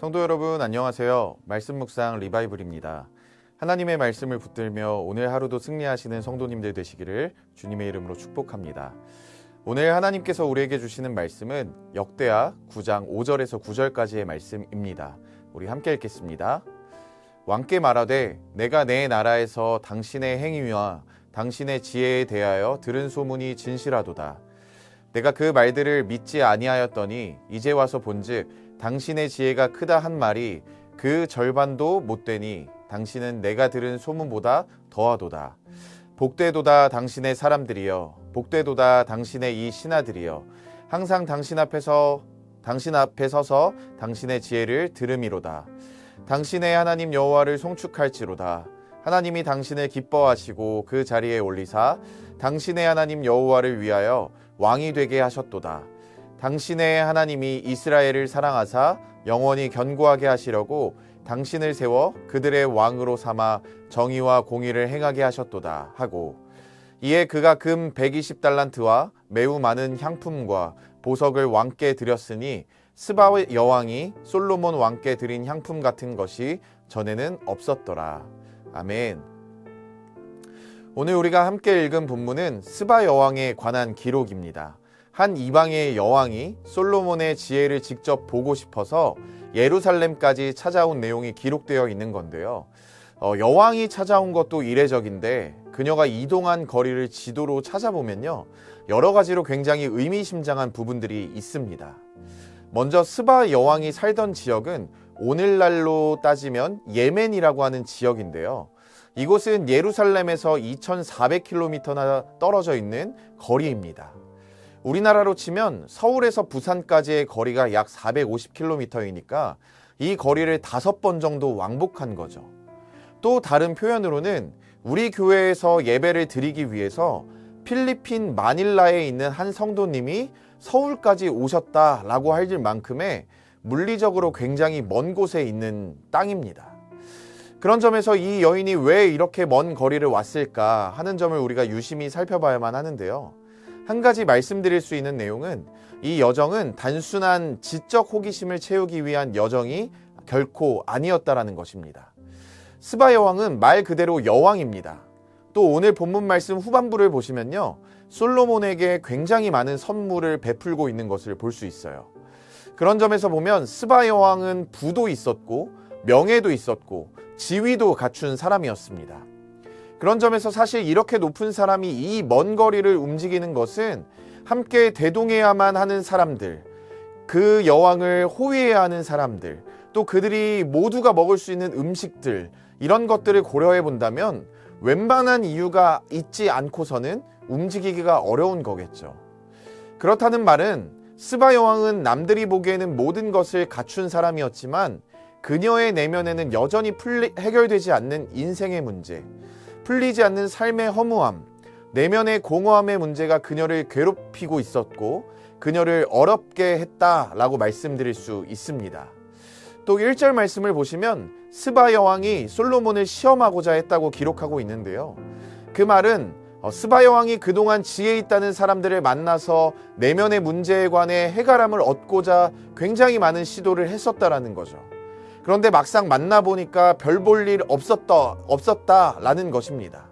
성도 여러분 안녕하세요. 말씀 묵상 리바이블입니다. 하나님의 말씀을 붙들며 오늘 하루도 승리하시는 성도님들 되시기를 주님의 이름으로 축복합니다. 오늘 하나님께서 우리에게 주시는 말씀은 역대하 9장 5절에서 9절까지의 말씀입니다. 우리 함께 읽겠습니다. 왕께 말하되 내가 내 나라에서 당신의 행위와 당신의 지혜에 대하여 들은 소문이 진실하도다. 내가 그 말들을 믿지 아니하였더니 이제 와서 본즉 당신의 지혜가 크다 한 말이 그 절반도 못되니 당신은 내가 들은 소문보다 더하도다. 복되도다 당신의 사람들이여, 복되도다 당신의 이 신하들이여, 항상 당신 앞에 서서 당신의 지혜를 들음이로다. 당신의 하나님 여호와를 송축할지로다. 하나님이 당신을 기뻐하시고 그 자리에 올리사 당신의 하나님 여호와를 위하여 왕이 되게 하셨도다. 당신의 하나님이 이스라엘을 사랑하사 영원히 견고하게 하시려고 당신을 세워 그들의 왕으로 삼아 정의와 공의를 행하게 하셨도다 하고, 이에 그가 금 120달란트와 매우 많은 향품과 보석을 왕께 드렸으니 스바 여왕이 솔로몬 왕께 드린 향품 같은 것이 전에는 없었더라. 아멘. 오늘 우리가 함께 읽은 본문은 스바 여왕에 관한 기록입니다. 한 이방의 여왕이 솔로몬의 지혜를 직접 보고 싶어서 예루살렘까지 찾아온 내용이 기록되어 있는 건데요. 여왕이 찾아온 것도 이례적인데 그녀가 이동한 거리를 지도로 찾아보면요, 여러 가지로 굉장히 의미심장한 부분들이 있습니다. 먼저 스바 여왕이 살던 지역은 오늘날로 따지면 예멘이라고 하는 지역인데요. 이곳은 예루살렘에서 2400km나 떨어져 있는 거리입니다. 우리나라로 치면 서울에서 부산까지의 거리가 약 450km이니까 이 거리를 5번 정도 왕복한 거죠. 또 다른 표현으로는 우리 교회에서 예배를 드리기 위해서 필리핀 마닐라에 있는 한 성도님이 서울까지 오셨다라고 할 만큼의 물리적으로 굉장히 먼 곳에 있는 땅입니다. 그런 점에서 이 여인이 왜 이렇게 먼 거리를 왔을까 하는 점을 우리가 유심히 살펴봐야만 하는데요. 한 가지 말씀드릴 수 있는 내용은 이 여정은 단순한 지적 호기심을 채우기 위한 여정이 결코 아니었다라는 것입니다. 스바 여왕은 말 그대로 여왕입니다. 또 오늘 본문 말씀 후반부를 보시면요, 솔로몬에게 굉장히 많은 선물을 베풀고 있는 것을 볼 수 있어요. 그런 점에서 보면 스바 여왕은 부도 있었고 명예도 있었고 지위도 갖춘 사람이었습니다. 그런 점에서 사실 이렇게 높은 사람이 이 먼 거리를 움직이는 것은 함께 대동해야만 하는 사람들, 그 여왕을 호위해야 하는 사람들, 또 그들이 모두가 먹을 수 있는 음식들, 이런 것들을 고려해 본다면 웬만한 이유가 있지 않고서는 움직이기가 어려운 거겠죠. 그렇다는 말은 스바 여왕은 남들이 보기에는 모든 것을 갖춘 사람이었지만 그녀의 내면에는 여전히 해결되지 않는 인생의 문제, 풀리지 않는 삶의 허무함, 내면의 공허함의 문제가 그녀를 괴롭히고 있었고 그녀를 어렵게 했다라고 말씀드릴 수 있습니다. 또 1절 말씀을 보시면 스바 여왕이 솔로몬을 시험하고자 했다고 기록하고 있는데요. 그 말은 스바 여왕이 그동안 지혜 있다는 사람들을 만나서 내면의 문제에 관해 해결함을 얻고자 굉장히 많은 시도를 했었다라는 거죠. 그런데 막상 만나보니까 별 볼 일 없었다라는 것입니다.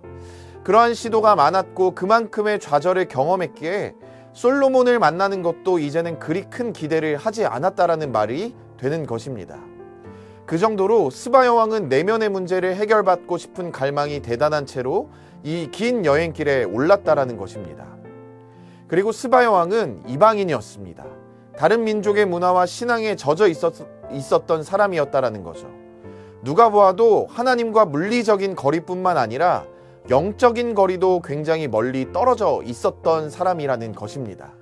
그러한 시도가 많았고 그만큼의 좌절을 경험했기에 솔로몬을 만나는 것도 이제는 그리 큰 기대를 하지 않았다라는 말이 되는 것입니다. 그 정도로 스바 여왕은 내면의 문제를 해결받고 싶은 갈망이 대단한 채로 이 긴 여행길에 올랐다라는 것입니다. 그리고 스바 여왕은 이방인이었습니다. 다른 민족의 문화와 신앙에 젖어 있었던 사람이었다라는 거죠. 누가 보아도 하나님과 물리적인 거리뿐만 아니라 영적인 거리도 굉장히 멀리 떨어져 있었던 사람이라는 것입니다.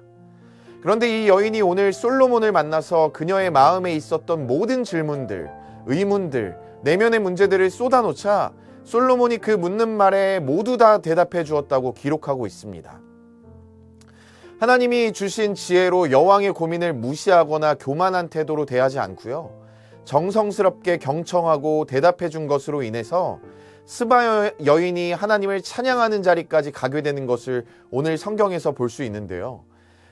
그런데 이 여인이 오늘 솔로몬을 만나서 그녀의 마음에 있었던 모든 질문들, 의문들, 내면의 문제들을 쏟아놓자 솔로몬이 그 묻는 말에 모두 다 대답해 주었다고 기록하고 있습니다. 하나님이 주신 지혜로 여왕의 고민을 무시하거나 교만한 태도로 대하지 않고요, 정성스럽게 경청하고 대답해 준 것으로 인해서 스바 여인이 하나님을 찬양하는 자리까지 가게 되는 것을 오늘 성경에서 볼 수 있는데요.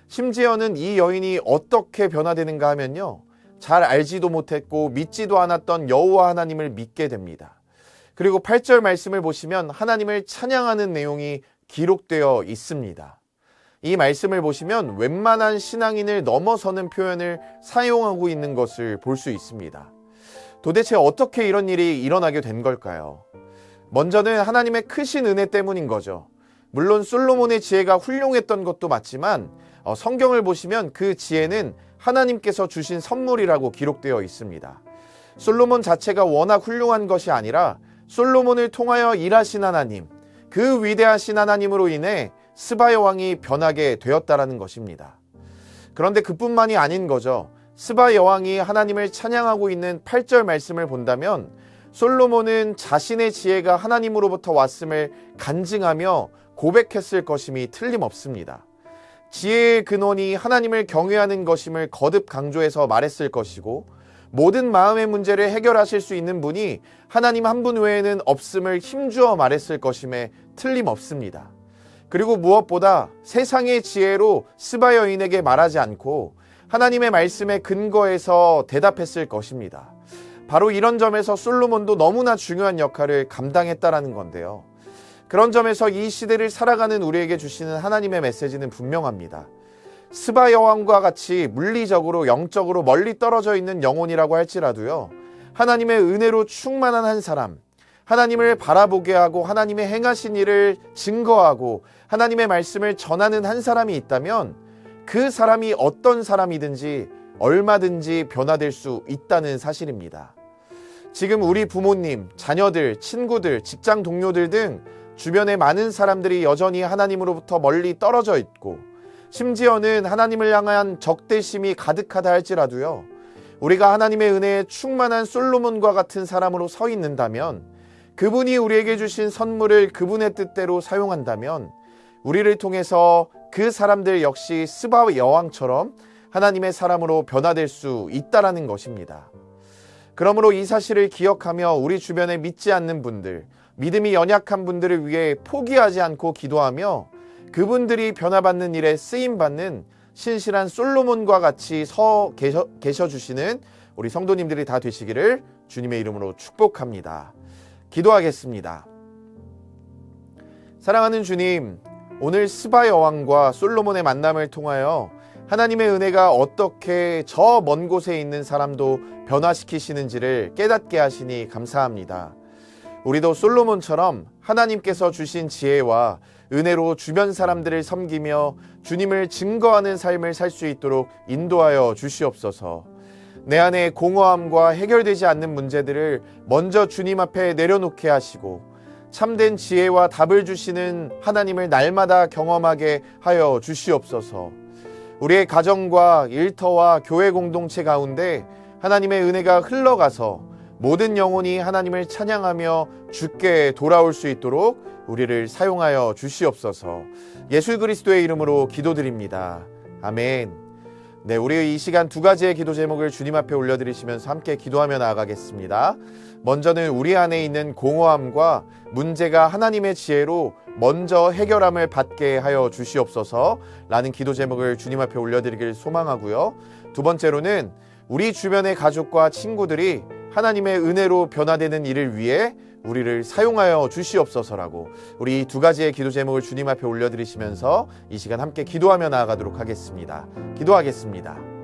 심지어는 이 여인이 어떻게 변화되는가 하면요, 잘 알지도 못했고 믿지도 않았던 여호와 하나님을 믿게 됩니다. 그리고 8절 말씀을 보시면 하나님을 찬양하는 내용이 기록되어 있습니다. 이 말씀을 보시면 웬만한 신앙인을 넘어서는 표현을 사용하고 있는 것을 볼 수 있습니다. 도대체 어떻게 이런 일이 일어나게 된 걸까요? 먼저는 하나님의 크신 은혜 때문인 거죠. 물론 솔로몬의 지혜가 훌륭했던 것도 맞지만 성경을 보시면 그 지혜는 하나님께서 주신 선물이라고 기록되어 있습니다. 솔로몬 자체가 워낙 훌륭한 것이 아니라 솔로몬을 통하여 일하신 하나님, 그 위대하신 하나님으로 인해 스바 여왕이 변하게 되었다라는 것입니다. 그런데 그뿐만이 아닌 거죠. 스바 여왕이 하나님을 찬양하고 있는 8절 말씀을 본다면 솔로몬은 자신의 지혜가 하나님으로부터 왔음을 간증하며 고백했을 것임이 틀림없습니다. 지혜의 근원이 하나님을 경외하는 것임을 거듭 강조해서 말했을 것이고 모든 마음의 문제를 해결하실 수 있는 분이 하나님 한 분 외에는 없음을 힘주어 말했을 것임에 틀림없습니다. 그리고 무엇보다 세상의 지혜로 스바 여인에게 말하지 않고 하나님의 말씀에 근거해서 대답했을 것입니다. 바로 이런 점에서 솔로몬도 너무나 중요한 역할을 감당했다라는 건데요. 그런 점에서 이 시대를 살아가는 우리에게 주시는 하나님의 메시지는 분명합니다. 스바 여왕과 같이 물리적으로 영적으로 멀리 떨어져 있는 영혼이라고 할지라도요, 하나님의 은혜로 충만한 한 사람, 하나님을 바라보게 하고 하나님의 행하신 일을 증거하고 하나님의 말씀을 전하는 한 사람이 있다면 그 사람이 어떤 사람이든지 얼마든지 변화될 수 있다는 사실입니다. 지금 우리 부모님, 자녀들, 친구들, 직장 동료들 등 주변에 많은 사람들이 여전히 하나님으로부터 멀리 떨어져 있고 심지어는 하나님을 향한 적대심이 가득하다 할지라도요, 우리가 하나님의 은혜에 충만한 솔로몬과 같은 사람으로 서 있는다면, 그분이 우리에게 주신 선물을 그분의 뜻대로 사용한다면 우리를 통해서 그 사람들 역시 스바 여왕처럼 하나님의 사람으로 변화될 수 있다라는 것입니다. 그러므로 이 사실을 기억하며 우리 주변에 믿지 않는 분들, 믿음이 연약한 분들을 위해 포기하지 않고 기도하며 그분들이 변화받는 일에 쓰임받는 신실한 솔로몬과 같이 계셔주시는 우리 성도님들이 다 되시기를 주님의 이름으로 축복합니다. 기도하겠습니다. 사랑하는 주님, 오늘 스바 여왕과 솔로몬의 만남을 통하여 하나님의 은혜가 어떻게 저 먼 곳에 있는 사람도 변화시키시는지를 깨닫게 하시니 감사합니다. 우리도 솔로몬처럼 하나님께서 주신 지혜와 은혜로 주변 사람들을 섬기며 주님을 증거하는 삶을 살 수 있도록 인도하여 주시옵소서. 내 안에 공허함과 해결되지 않는 문제들을 먼저 주님 앞에 내려놓게 하시고 참된 지혜와 답을 주시는 하나님을 날마다 경험하게 하여 주시옵소서. 우리의 가정과 일터와 교회 공동체 가운데 하나님의 은혜가 흘러가서 모든 영혼이 하나님을 찬양하며 주께 돌아올 수 있도록 우리를 사용하여 주시옵소서. 예수 그리스도의 이름으로 기도드립니다. 아멘. 네, 우리 이 시간 두 가지의 기도 제목을 주님 앞에 올려드리시면서 함께 기도하며 나아가겠습니다. 먼저는 우리 안에 있는 공허함과 문제가 하나님의 지혜로 먼저 해결함을 받게 하여 주시옵소서 라는 기도 제목을 주님 앞에 올려드리길 소망하고요. 두 번째로는 우리 주변의 가족과 친구들이 하나님의 은혜로 변화되는 일을 위해 우리를 사용하여 주시옵소서라고 우리 이 두 가지의 기도 제목을 주님 앞에 올려드리시면서 이 시간 함께 기도하며 나아가도록 하겠습니다. 기도하겠습니다.